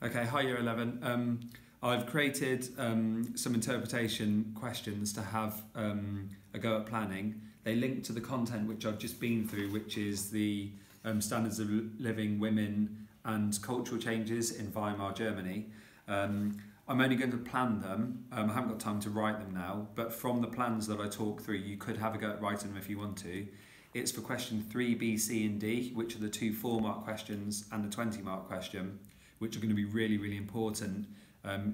Okay, hi Year 11. I've created some interpretation questions to have a go at planning. They link to the content which I've just been through, which is the standards of living, women and cultural changes in Weimar Germany. I'm only going to plan them. I haven't got time to write them now, but from the plans that I talk through, you could have a go at writing them if you want to. It's for question 3, B, C and D, which are the 2 4-mark questions and the 20-mark question, which are going to be really, really important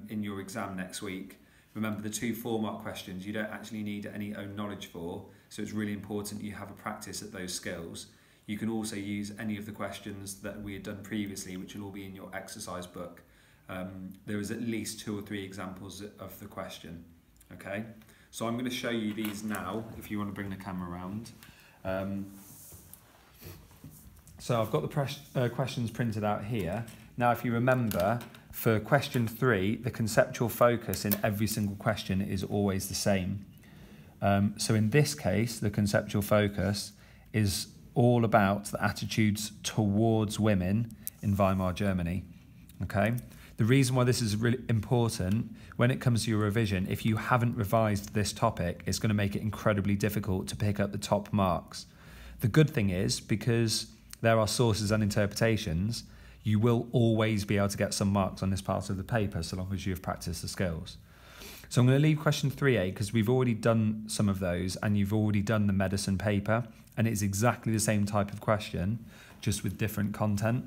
in your exam next week. Remember, the 2 4-mark questions you don't actually need any own knowledge for, so it's really important you have a practice at those skills. You can also use any of the questions that we had done previously, which will all be in your exercise book. There is at least 2 or 3 examples of the question. Okay, so I'm going to show you these now, if you want to bring the camera around. So I've got the questions printed out here. Now, if you remember, for question 3, the conceptual focus in every single question is always the same. So in this case, the conceptual focus is all about the attitudes towards women in Weimar Germany. Okay? The reason why this is really important, when it comes to your revision, if you haven't revised this topic, it's going to make it incredibly difficult to pick up the top marks. The good thing is, because there are sources and interpretations, you will always be able to get some marks on this part of the paper so long as you have practiced the skills. So I'm going to leave question 3A because we've already done some of those and you've already done the medicine paper, and it's exactly the same type of question, just with different content.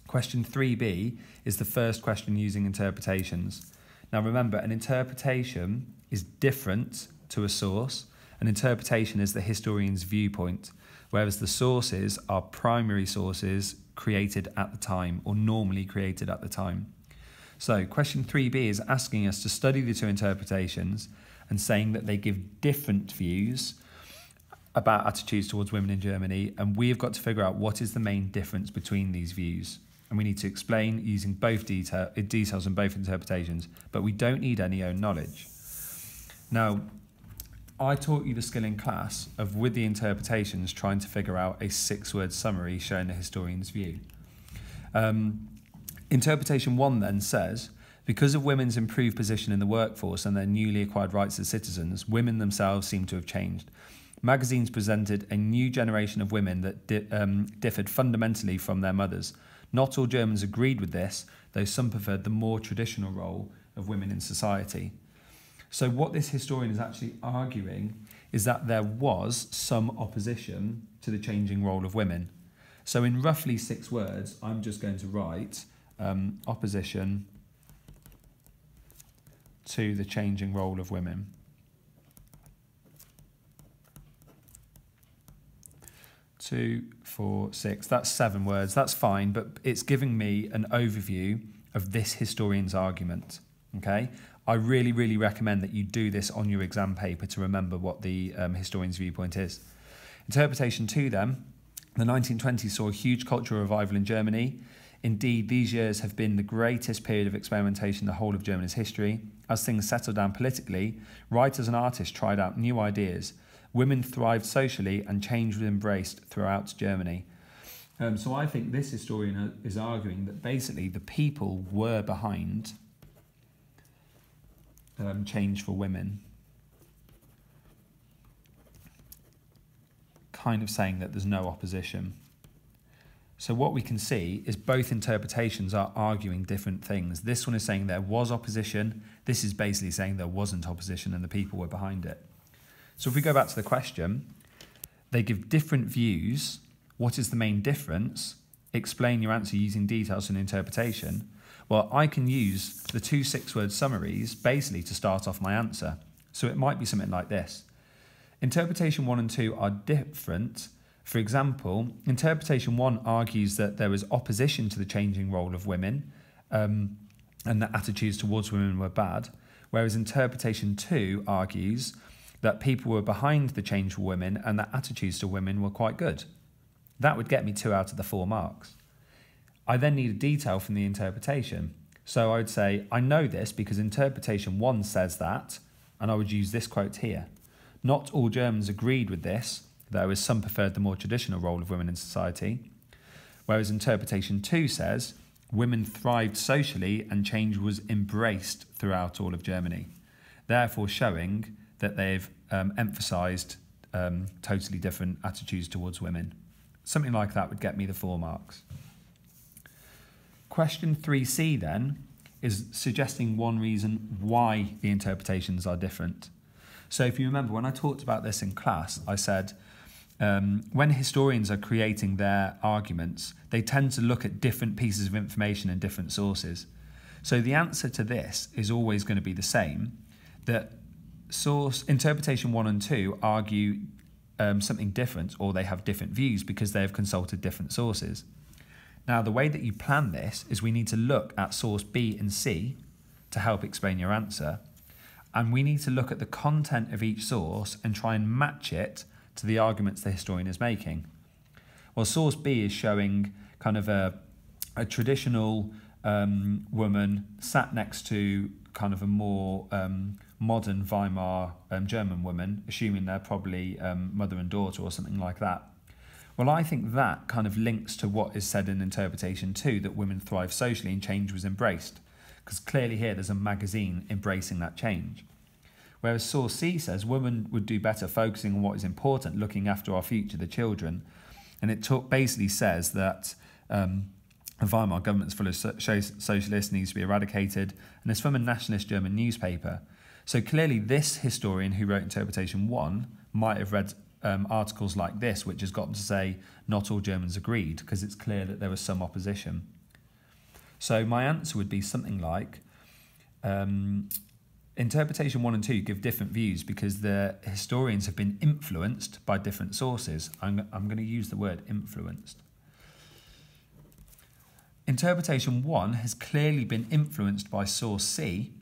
Question 3B is the first question using interpretations. Now remember, an interpretation is different to a source. An interpretation is the historian's viewpoint, whereas the sources are primary sources created at the time, or normally created at the time. So question 3B is asking us to study the 2 interpretations and saying that they give different views about attitudes towards women in Germany, and we've got to figure out what is the main difference between these views. And we need to explain using both details in both interpretations, but we don't need any own knowledge. Now, I taught you the skill in class of, with the interpretations, trying to figure out a 6-word summary showing the historian's view. Interpretation 1 then says, because of women's improved position in the workforce and their newly acquired rights as citizens, women themselves seem to have changed. Magazines presented a new generation of women that differed fundamentally from their mothers. Not all Germans agreed with this, though some preferred the more traditional role of women in society. So what this historian is actually arguing is that there was some opposition to the changing role of women. So in roughly 6 words, I'm just going to write opposition to the changing role of women. 2, 4, 6, that's 7 words, that's fine, but it's giving me an overview of this historian's argument, okay? I really, really recommend that you do this on your exam paper to remember what the historian's viewpoint is. Interpretation 2 then, the 1920s saw a huge cultural revival in Germany. Indeed, these years have been the greatest period of experimentation in the whole of Germany's history. As things settled down politically, writers and artists tried out new ideas. Women thrived socially and change was embraced throughout Germany. So I think this historian is arguing that basically the people were behind change for women. Kind of saying that there's no opposition. So what we can see is both interpretations are arguing different things. This one is saying there was opposition. This is basically saying there wasn't opposition and the people were behind it. So if we go back to the question, they give different views. What is the main difference? Explain your answer using details and interpretation. Well, I can use the 2 6-word summaries basically to start off my answer. So it might be something like this. Interpretation 1 and 2 are different. For example, interpretation 1 argues that there was opposition to the changing role of women and that attitudes towards women were bad, whereas interpretation 2 argues that people were behind the change for women and that attitudes to women were quite good. That would get me 2 out of the 4 marks. I then need a detail from the interpretation. So I would say, I know this because interpretation 1 says that, and I would use this quote here. Not all Germans agreed with this, though as some preferred the more traditional role of women in society. Whereas interpretation 2 says, women thrived socially and change was embraced throughout all of Germany, therefore showing that they've emphasised totally different attitudes towards women. Something like that would get me the 4 marks. Question 3C then is suggesting one reason why the interpretations are different. So if you remember, when I talked about this in class, I said when historians are creating their arguments, they tend to look at different pieces of information and different sources. So the answer to this is always going to be the same, that interpretation 1 and 2 argue something different, or they have different views because they have consulted different sources. Now, the way that you plan this is we need to look at source B and C to help explain your answer, and we need to look at the content of each source and try and match it to the arguments the historian is making. Well, source B is showing kind of a traditional woman sat next to kind of a more modern Weimar German woman, assuming they're probably mother and daughter or something like that. Well, I think that kind of links to what is said in interpretation 2, that women thrive socially and change was embraced, because clearly here there's a magazine embracing that change. Whereas source C says women would do better focusing on what is important, looking after our future, the children. And it basically says that the Weimar government's full of socialists, needs to be eradicated, and it's from a nationalist German newspaper. So clearly this historian who wrote interpretation 1 might have read articles like this, which has got them to say not all Germans agreed, because it's clear that there was some opposition. So my answer would be something like interpretation 1 and 2 give different views because the historians have been influenced by different sources. I'm going to use the word influenced. Interpretation 1 has clearly been influenced by source C,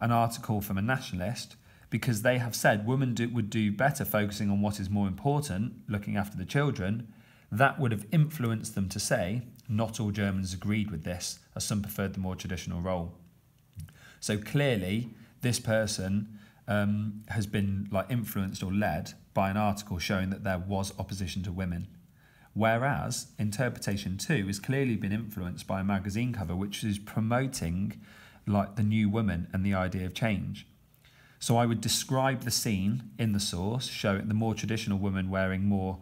an article from a nationalist, because they have said women would do better focusing on what is more important, looking after the children. That would have influenced them to say not all Germans agreed with this, as some preferred the more traditional role. So clearly this person has been influenced or led by an article showing that there was opposition to women. Whereas interpretation 2 has clearly been influenced by a magazine cover which is promoting the new woman and the idea of change. So I would describe the scene in the source, showing the more traditional woman wearing more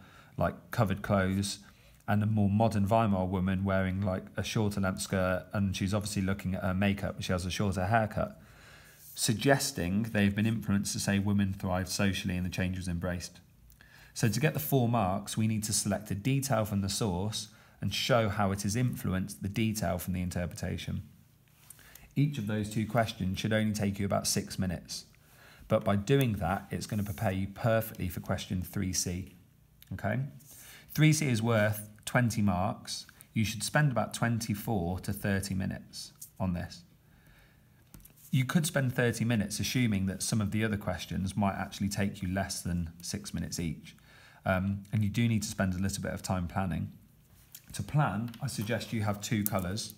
covered clothes and a more modern Weimar woman wearing a shorter length skirt, and she's obviously looking at her makeup, she has a shorter haircut, suggesting they've been influenced to say women thrived socially and the change was embraced. So to get the 4 marks, we need to select a detail from the source and show how it has influenced the detail from the interpretation. Each of those 2 questions should only take you about 6 minutes. But by doing that, it's going to prepare you perfectly for question 3C. Okay? 3C is worth 20 marks. You should spend about 24 to 30 minutes on this. You could spend 30 minutes assuming that some of the other questions might actually take you less than 6 minutes each. And you do need to spend a little bit of time planning. To plan, I suggest you have 2 colours,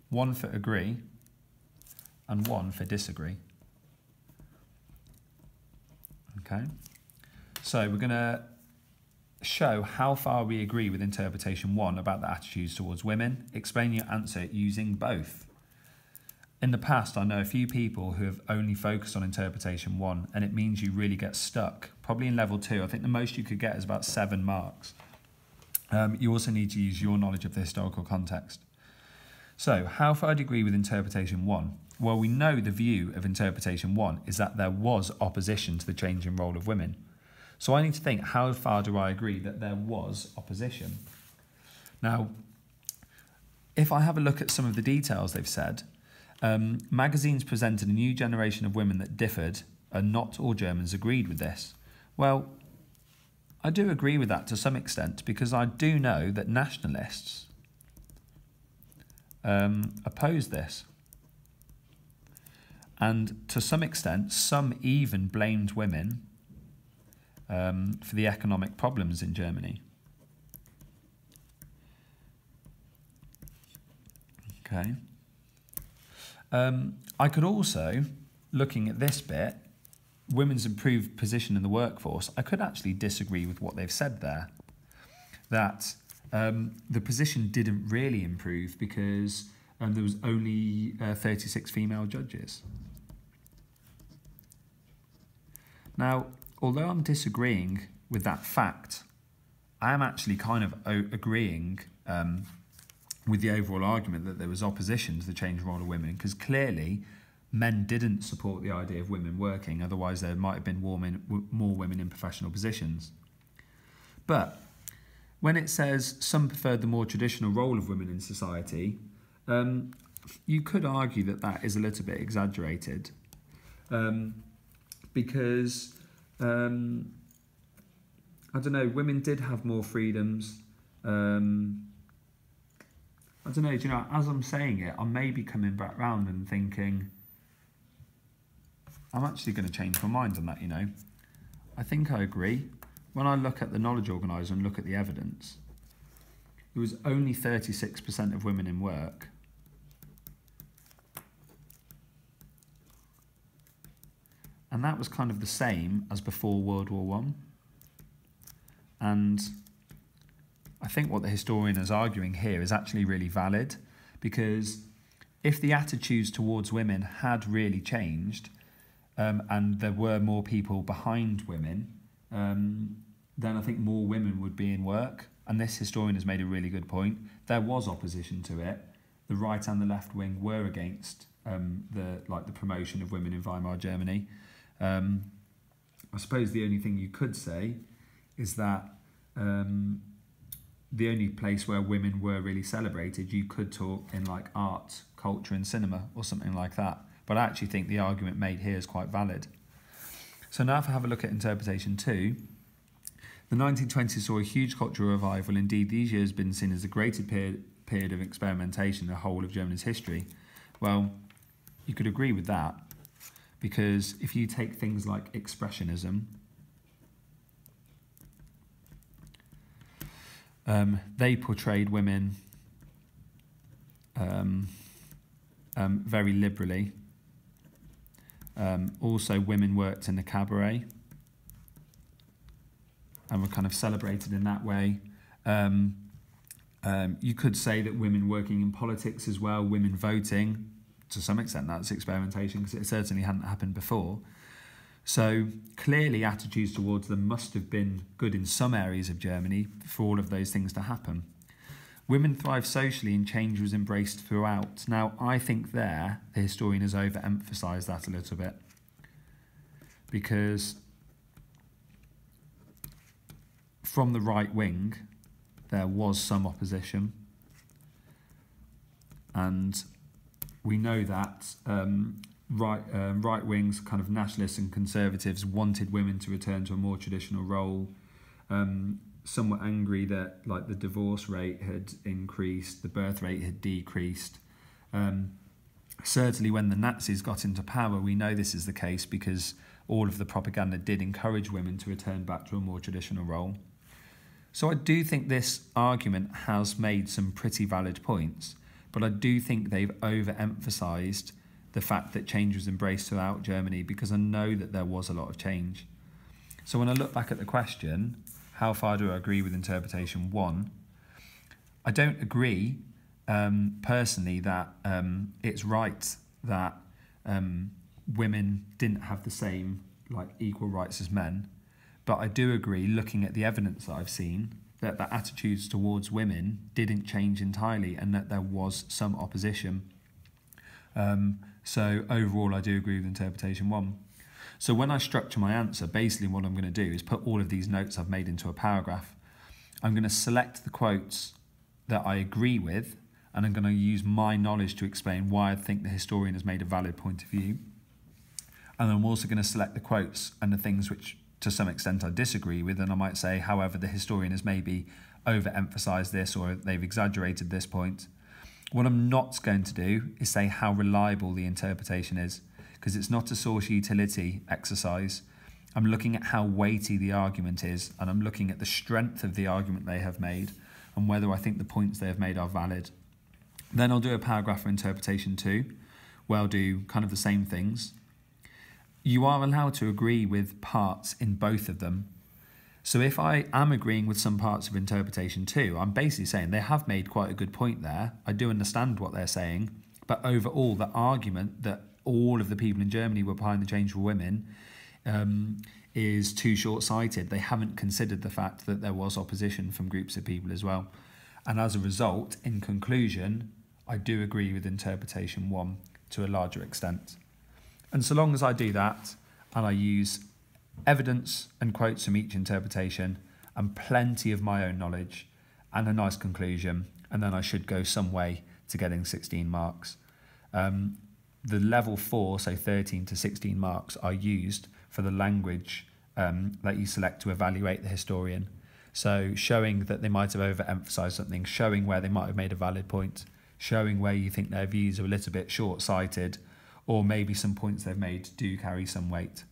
one for agree and one for disagree. Okay, so we're going to show how far we agree with interpretation 1 about the attitudes towards women. Explain your answer using both. In the past, I know a few people who have only focused on interpretation 1, and it means you really get stuck. Probably in level 2, I think the most you could get is about 7 marks. You also need to use your knowledge of the historical context. So, how far do you agree with interpretation 1? Well, we know the view of interpretation 1 is that there was opposition to the changing role of women. So I need to think, how far do I agree that there was opposition? Now, if I have a look at some of the details they've said, magazines presented a new generation of women that differed, and not all Germans agreed with this. Well, I do agree with that to some extent, because I do know that nationalists oppose this. And to some extent, some even blamed women for the economic problems in Germany. Okay. I could also, looking at this bit, women's improved position in the workforce, I could actually disagree with what they've said there. That the position didn't really improve because there was only 36 female judges. Now, although I'm disagreeing with that fact, I am actually kind of agreeing with the overall argument that there was opposition to the change role of women, because clearly men didn't support the idea of women working, otherwise there might have been more women in professional positions. But when it says some preferred the more traditional role of women in society, you could argue that that is a little bit exaggerated, because I don't know, women did have more freedoms. I don't know, do you know, as I'm saying it, I may be coming back round and thinking, I'm actually going to change my mind on that, you know. I think I agree. When I look at the knowledge organiser and look at the evidence, there was only 36% of women in work. And that was kind of the same as before World War I. And I think what the historian is arguing here is actually really valid, because if the attitudes towards women had really changed, and there were more people behind women, then I think more women would be in work. And this historian has made a really good point. There was opposition to it. The right and the left wing were against the promotion of women in Weimar Germany. I suppose the only thing you could say is that the only place where women were really celebrated, you could talk in like art, culture and cinema or something like that. But I actually think the argument made here is quite valid. So now if I have a look at interpretation 2, the 1920s saw a huge cultural revival. Indeed, these years have been seen as the greatest period of experimentation in the whole of Germany's history. Well, you could agree with that, because if you take things like Expressionism, they portrayed women very liberally. Also, women worked in the cabaret and were kind of celebrated in that way. You could say that women working in politics as well, women voting, to some extent that's experimentation, because it certainly hadn't happened before. So clearly attitudes towards them must have been good in some areas of Germany for all of those things to happen. Women thrived socially and change was embraced throughout. Now, I think there, the historian has overemphasised that a little bit, because from the right wing, there was some opposition. And we know that right wings, kind of nationalists and conservatives, wanted women to return to a more traditional role. Some were angry that like the divorce rate had increased, the birth rate had decreased. Certainly when the Nazis got into power, we know this is the case because all of the propaganda did encourage women to return back to a more traditional role. So I do think this argument has made some pretty valid points, but I do think they've overemphasised the fact that change was embraced throughout Germany, because I know that there was a lot of change. So when I look back at the question, how far do I agree with interpretation 1? I don't agree personally that it's right that women didn't have the same equal rights as men, but I do agree, looking at the evidence that I've seen, that the attitudes towards women didn't change entirely and that there was some opposition. So overall, I do agree with interpretation 1. So when I structure my answer, basically what I'm going to do is put all of these notes I've made into a paragraph. I'm going to select the quotes that I agree with, and I'm going to use my knowledge to explain why I think the historian has made a valid point of view. And I'm also going to select the quotes and the things which to some extent I disagree with, and I might say, however, the historian has maybe overemphasised this or they've exaggerated this point. What I'm not going to do is say how reliable the interpretation is, because it's not a source utility exercise. I'm looking at how weighty the argument is, and I'm looking at the strength of the argument they have made and whether I think the points they have made are valid. Then I'll do a paragraph for interpretation 2, where I'll do kind of the same things. You are allowed to agree with parts in both of them, So if I am agreeing with some parts of interpretation too, I'm basically saying they have made quite a good point there. I do understand what they're saying, but overall the argument that all of the people in Germany were behind the change for women is too short-sighted. They haven't considered the fact that there was opposition from groups of people as well. And as a result, in conclusion, I do agree with interpretation 1 to a larger extent. And so long as I do that, and I use evidence and quotes from each interpretation, and plenty of my own knowledge, and a nice conclusion, and then I should go some way to getting 16 marks. The level 4, so 13 to 16 marks, are used for the language that you select to evaluate the historian. So showing that they might have overemphasised something, showing where they might have made a valid point, showing where you think their views are a little bit short-sighted, or maybe some points they've made do carry some weight.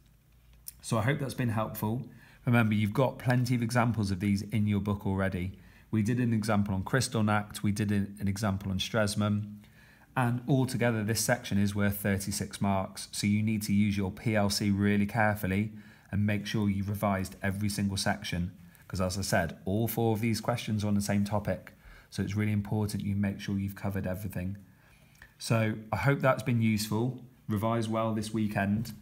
So I hope that's been helpful. Remember, you've got plenty of examples of these in your book already. We did an example on Kristallnacht, we did an example on Stresemann, and altogether this section is worth 36 marks. So you need to use your PLC really carefully and make sure you've revised every single section, because as I said, all 4 of these questions are on the same topic. So it's really important you make sure you've covered everything. So I hope that's been useful. Revise well this weekend.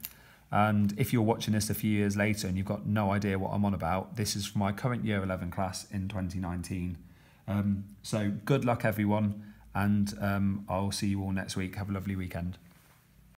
And if you're watching this a few years later and you've got no idea what I'm on about, this is for my current Year 11 class in 2019. So good luck everyone, and I'll see you all next week. Have a lovely weekend.